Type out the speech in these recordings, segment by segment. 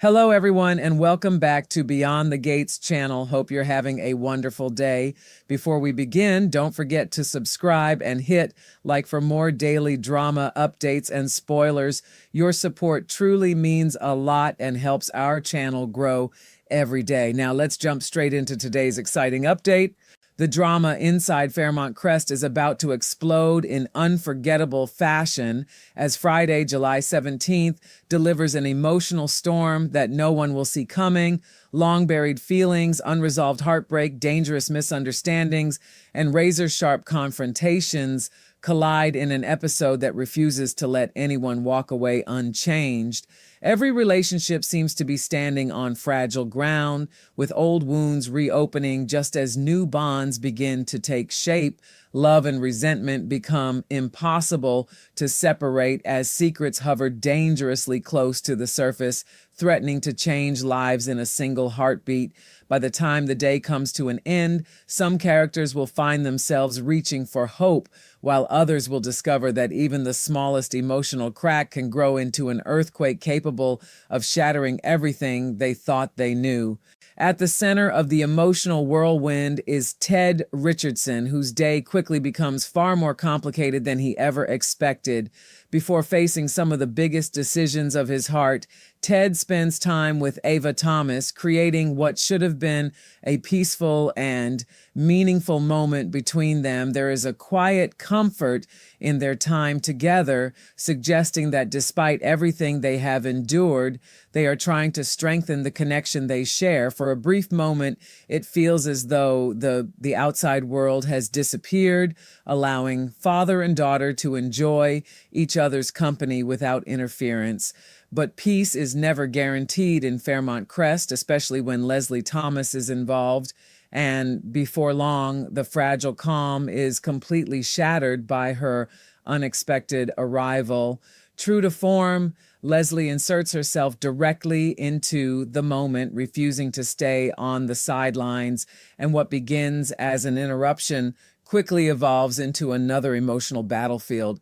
Hello, everyone, and welcome back to Beyond the Gates channel. Hope you're having a wonderful day. Before we begin, don't forget to subscribe and hit like for more daily drama updates and spoilers. Your support truly means a lot and helps our channel grow every day. Now, let's jump straight into today's exciting update. The drama inside Fairmont Crest is about to explode in unforgettable fashion as Friday, July 17th, delivers an emotional storm that no one will see coming. Long-buried feelings, unresolved heartbreak, dangerous misunderstandings, and razor-sharp confrontations collide in an episode that refuses to let anyone walk away unchanged. Every relationship seems to be standing on fragile ground, with old wounds reopening just as new bonds begin to take shape. Love and resentment become impossible to separate as secrets hover dangerously close to the surface, threatening to change lives in a single heartbeat. By the time the day comes to an end, some characters will find themselves reaching for hope, while others will discover that even the smallest emotional crack can grow into an earthquake capable of shattering everything they thought they knew. At the center of the emotional whirlwind is Ted Richardson, whose day quickly becomes far more complicated than he ever expected. Before facing some of the biggest decisions of his heart, Ted spends time with Ava Thomas, creating what should have been a peaceful and meaningful moment between them. There is a quiet comfort in their time together, suggesting that despite everything they have endured, they are trying to strengthen the connection they share. For a brief moment, it feels as though the outside world has disappeared, allowing father and daughter to enjoy each other's company without interference. But peace is never guaranteed in Fairmont Crest, especially when Leslie Thomas is involved. And before long, the fragile calm is completely shattered by her unexpected arrival. True to form, Leslie inserts herself directly into the moment, refusing to stay on the sidelines, and what begins as an interruption quickly evolves into another emotional battlefield.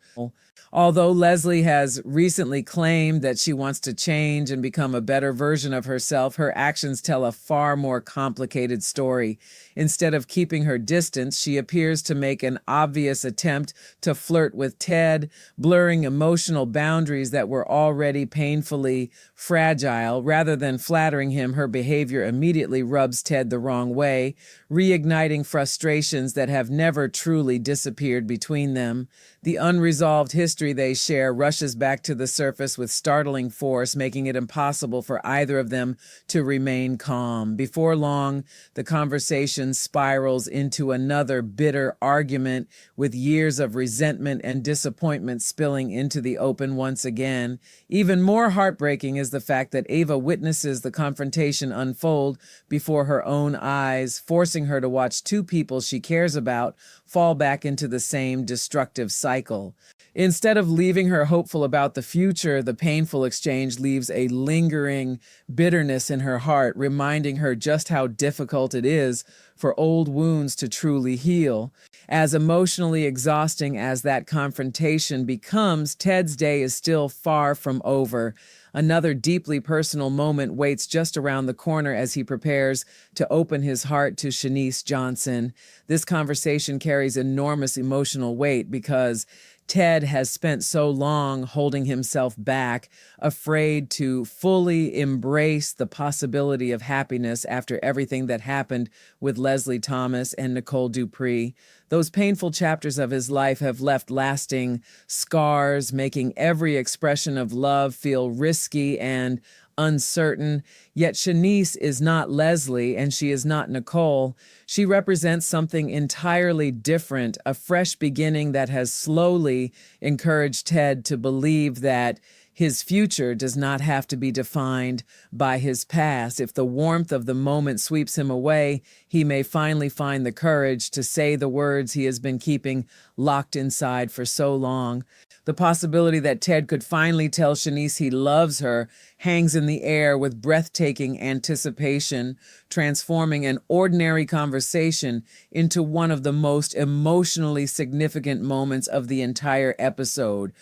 Although Leslie has recently claimed that she wants to change and become a better version of herself, her actions tell a far more complicated story. Instead of keeping her distance, she appears to make an obvious attempt to flirt with Ted, blurring emotional boundaries that were already painfully fragile. Rather than flattering him, her behavior immediately rubs Ted the wrong way, reigniting frustrations that have never truly disappeared between them. The unresolved history they share rushes back to the surface with startling force, making it impossible for either of them to remain calm. Before long, the conversation spirals into another bitter argument, with years of resentment and disappointment spilling into the open once again. Even more heartbreaking is the fact that Ava witnesses the confrontation unfold before her own eyes, forcing her to watch two people she cares about fall back into the same destructive cycle. Instead of leaving her hopeful about the future, the painful exchange leaves a lingering bitterness in her heart, reminding her just how difficult it is for old wounds to truly heal. As emotionally exhausting as that confrontation becomes, Ted's day is still far from over. Another deeply personal moment waits just around the corner as he prepares to open his heart to Shanice Johnson. This conversation carries enormous emotional weight because Ted has spent so long holding himself back, afraid to fully embrace the possibility of happiness after everything that happened with Leslie Thomas and Nicole Dupree. Those painful chapters of his life have left lasting scars, making every expression of love feel risky and uncertain. Yet Shanice is not Leslie, and she is not Nicole. She represents something entirely different, a fresh beginning that has slowly encouraged Ted to believe that his future does not have to be defined by his past. If the warmth of the moment sweeps him away, he may finally find the courage to say the words he has been keeping locked inside for so long. The possibility that Ted could finally tell Shanice he loves her hangs in the air with breathtaking anticipation, transforming an ordinary conversation into one of the most emotionally significant moments of the entire episode.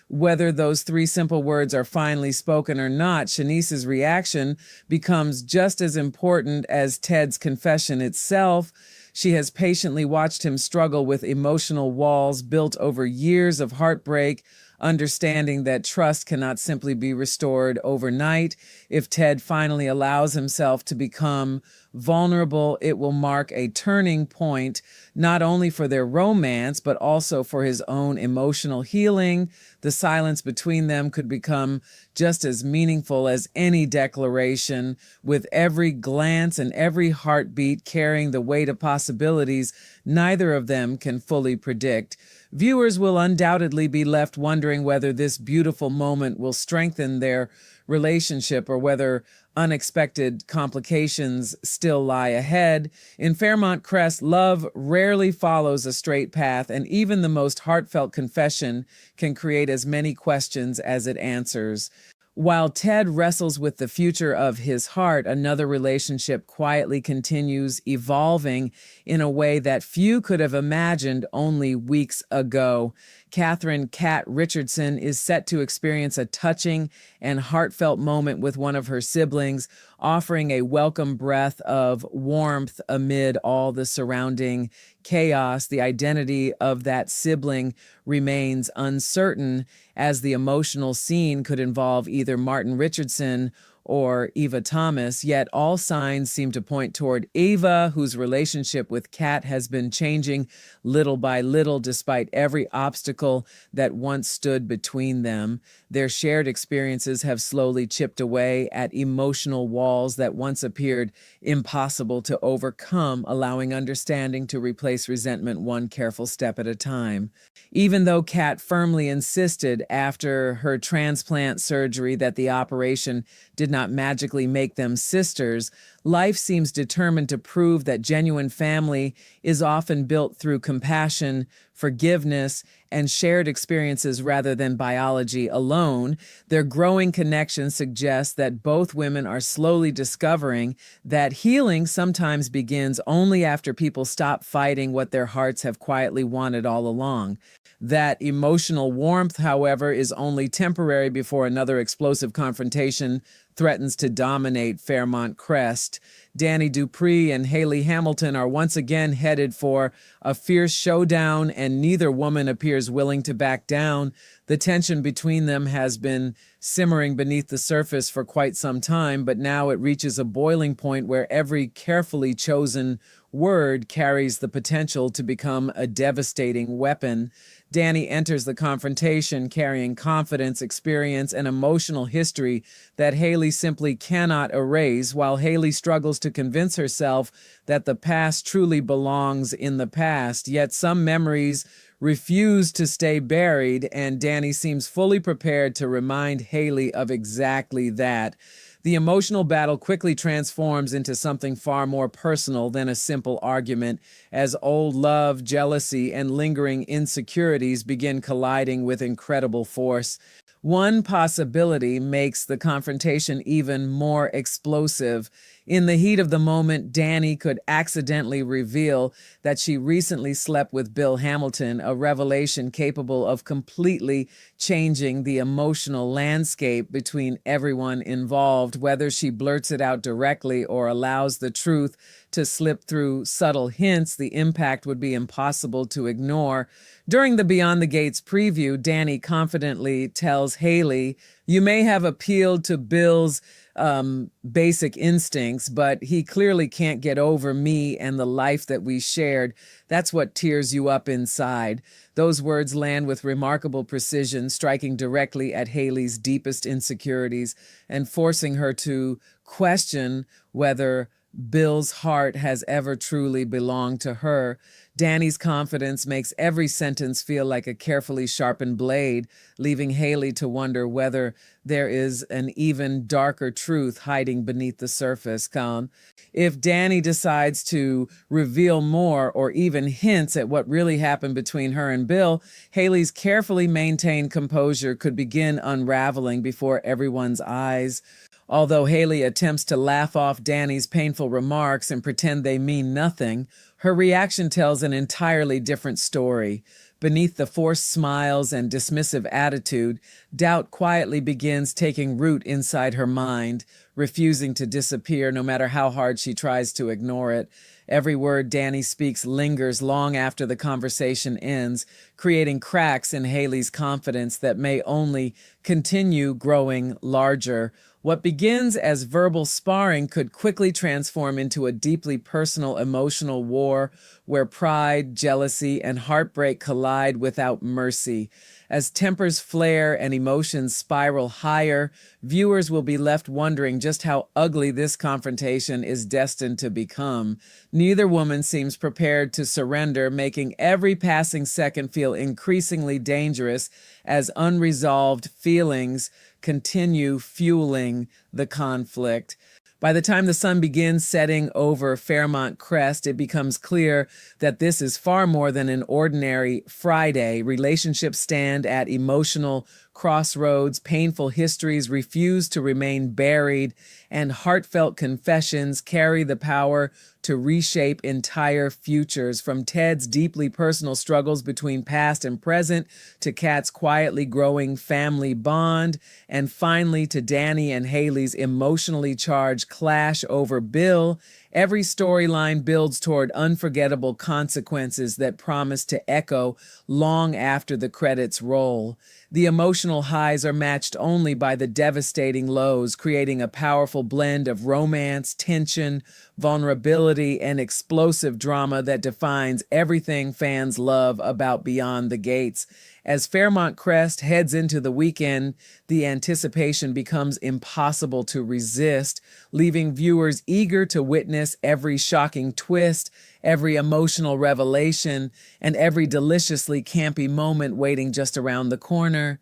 Whether those three simple words are finally spoken or not, Shanice's reaction becomes just as important as Ted's confession itself. She has patiently watched him struggle with emotional walls built over years of heartbreak, understanding that trust cannot simply be restored overnight. If Ted finally allows himself to become vulnerable, it will mark a turning point, not only for their romance, but also for his own emotional healing. The silence between them could become just as meaningful as any declaration, with every glance and every heartbeat carrying the weight of possibilities neither of them can fully predict. Viewers will undoubtedly be left wondering whether this beautiful moment will strengthen their relationship or whether unexpected complications still lie ahead. In Fairmont Crest, love rarely follows a straight path, and even the most heartfelt confession can create as many questions as it answers. While Ted wrestles with the future of his heart, another relationship quietly continues evolving in a way that few could have imagined only weeks ago. Catherine "Cat" Richardson is set to experience a touching and heartfelt moment with one of her siblings, offering a welcome breath of warmth amid all the surrounding chaos. The identity of that sibling remains uncertain, as the emotional scene could involve either Martin Richardson or Eva Thomas, yet all signs seem to point toward Eva, whose relationship with Kat has been changing little by little despite every obstacle that once stood between them. Their shared experiences have slowly chipped away at emotional walls that once appeared impossible to overcome, allowing understanding to replace resentment one careful step at a time. Even though Kat firmly insisted after her transplant surgery that the operation did not magically make them sisters, life seems determined to prove that genuine family is often built through compassion, forgiveness, and shared experiences rather than biology alone. Their growing connection suggests that both women are slowly discovering that healing sometimes begins only after people stop fighting what their hearts have quietly wanted all along. That emotional warmth, however, is only temporary before another explosive confrontation threatens to dominate Fairmont Crest. Dani Dupree and Hayley Hamilton are once again headed for a fierce showdown, and neither woman appears willing to back down. The tension between them has been simmering beneath the surface for quite some time, but now it reaches a boiling point where every carefully chosen word carries the potential to become a devastating weapon. Dani enters the confrontation carrying confidence, experience, and emotional history that Hayley simply cannot erase, while Hayley struggles to convince herself that the past truly belongs in the past. Yet some memories refuse to stay buried, and Dani seems fully prepared to remind Hayley of exactly that. The emotional battle quickly transforms into something far more personal than a simple argument, as old love, jealousy, and lingering insecurities begin colliding with incredible force. One possibility makes the confrontation even more explosive. In the heat of the moment, Dani could accidentally reveal that she recently slept with Bill Hamilton, a revelation capable of completely changing the emotional landscape between everyone involved. Whether she blurts it out directly or allows the truth to slip through subtle hints, the impact would be impossible to ignore. During the Beyond the Gates preview, Dani confidently tells Hayley, "You may have appealed to Bill's basic instincts, but he clearly can't get over me and the life that we shared. That's what tears you up inside." Those words land with remarkable precision, striking directly at Hayley's deepest insecurities and forcing her to question whether Bill's heart has ever truly belonged to her. Dani's confidence makes every sentence feel like a carefully sharpened blade, leaving Hayley to wonder whether there is an even darker truth hiding beneath the surface. If Dani decides to reveal more or even hints at what really happened between her and Bill, Hayley's carefully maintained composure could begin unraveling before everyone's eyes. Although Hayley attempts to laugh off Dani's painful remarks and pretend they mean nothing, her reaction tells an entirely different story. Beneath the forced smiles and dismissive attitude, doubt quietly begins taking root inside her mind, refusing to disappear no matter how hard she tries to ignore it. Every word Dani speaks lingers long after the conversation ends, creating cracks in Hayley's confidence that may only continue growing larger. What begins as verbal sparring could quickly transform into a deeply personal emotional war where pride, jealousy, and heartbreak collide without mercy. As tempers flare and emotions spiral higher, viewers will be left wondering just how ugly this confrontation is destined to become. Neither woman seems prepared to surrender, making every passing second feel increasingly dangerous as unresolved feelings continue fueling the conflict. By the time the sun begins setting over Fairmont Crest, it becomes clear that this is far more than an ordinary Friday. Relationships stand at emotional crossroads, painful histories refuse to remain buried, and heartfelt confessions carry the power to reshape entire futures. From Ted's deeply personal struggles between past and present, to Kat's quietly growing family bond, and finally to Dani and Hayley's emotionally charged clash over Bill, every storyline builds toward unforgettable consequences that promise to echo long after the credits roll. The emotional highs are matched only by the devastating lows, creating a powerful blend of romance, tension, vulnerability, and explosive drama that defines everything fans love about Beyond the Gates. As Fairmont Crest heads into the weekend, the anticipation becomes impossible to resist, leaving viewers eager to witness every shocking twist, every emotional revelation, and every deliciously campy moment waiting just around the corner.